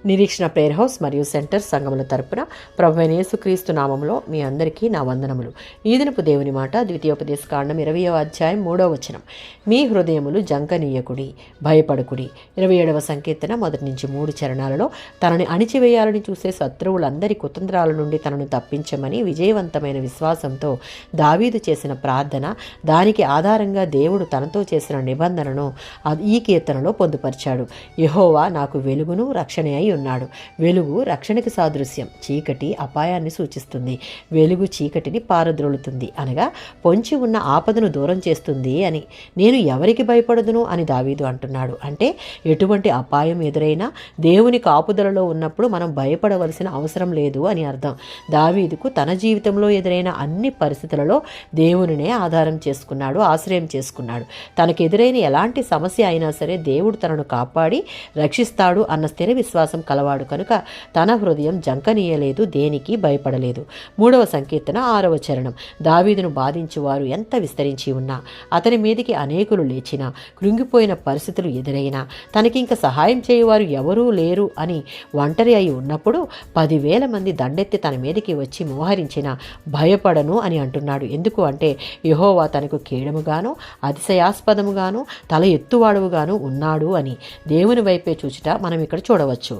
నిరీక్షణ prayer house మరియు centre సంఘముల తరపున ప్రభువైన యేసుక్రీస్తు నామములో మీ అందరికీ నా వందనములు. ఈ దినపు దేవుని మాట ద్వితీయోపదేశ కాండం 20వ అధ్యాయం 3వ వచనం. మీ హృదయములు జంకనీయకుడి, భయపడుకుడి. 27వ సంకీర్తన 1-3 చరణాలలో తనని అణిచివేయాలని చూసే శత్రువులందరి కుతంత్రాల నుండి తనను తప్పించమని విజయవంతమైన విశ్వాసంతో దావీదు చేసిన ప్రార్థన, దానికి ఆధారంగా దేవుడు తనతో చేసిన నిబంధనను ఈ కీర్తనలో పొందుపరిచాడు. యెహోవా నాకు వెలుగును రక్షణ అయి ఉన్నాడు. వెలుగు రక్షణకి సాదృశ్యం. చీకటి అపాయాన్ని సూచిస్తుంది. వెలుగు చీకటిని పారద్రోలుతుంది, అనగా పొంచి ఉన్న ఆపదను దూరం చేస్తుంది అని. నేను ఎవరికి భయపడదును అని దావీదు అంటున్నాడు. అంటే ఎటువంటి అపాయం ఎదురైనా దేవుని కాపుదలలో ఉన్నప్పుడు మనం భయపడవలసిన అవసరం లేదు అని అర్థం. దావీదుకు తన జీవితంలో ఎదురైన అన్ని పరిస్థితులలో దేవునినే ఆధారం చేసుకున్నాడు, ఆశ్రయం చేసుకున్నాడు. తనకు ఎదురైన ఎలాంటి సమస్య అయినా సరే దేవుడు తనను కాపాడి రక్షిస్తాడు అన్న స్థిర విశ్వాసం కలవాడు కనుక తన హృదయం జంకనీయలేదు, దేనికి భయపడలేదు. 3వ సంకీర్తన 6వ చరణం. దావీదును బాధించువారు ఎంత విస్తరించి ఉన్నా, అతని మీదికి అనేకులు లేచినా, కృంగిపోయిన పరిస్థితులు ఎదురైనా, తనకింక సహాయం చేయువారు ఎవరూ లేరు అని ఒంటరి అయి ఉన్నప్పుడు 10,000 మంది దండెత్తి తన మీదకి వచ్చి మోహరించిన భయపడను అని అంటున్నాడు. ఎందుకు అంటే యెహోవా తనకు కీడముగాను అతిశయాస్పదముగాను తల ఎత్తువాడుగాను ఉన్నాడు అని. దేవుని వైపే చూచుట మనం ఇక్కడ చూడవచ్చు.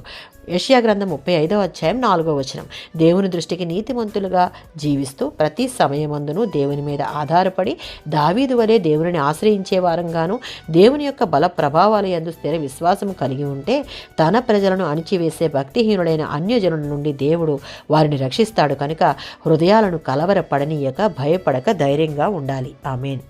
యెషయా గ్రంథం 35వ అధ్యాయం 4వ వచనం. దేవుని దృష్టికి నీతిమంతులుగా జీవిస్తూ ప్రతి సమయమందును దేవుని మీద ఆధారపడి దావీదు వలె దేవుని ఆశ్రయించే వారంగాను, దేవుని యొక్క బల ప్రభావాల యందు స్థిర విశ్వాసం కలిగి ఉంటే తన ప్రజలను అణిచివేసే భక్తిహీనుడైన అన్యజనుల నుండి దేవుడు వారిని రక్షిస్తాడు కనుక హృదయాలను కలవరపడనీయక, భయపడక ధైర్యంగా ఉండాలి. ఆమేన్.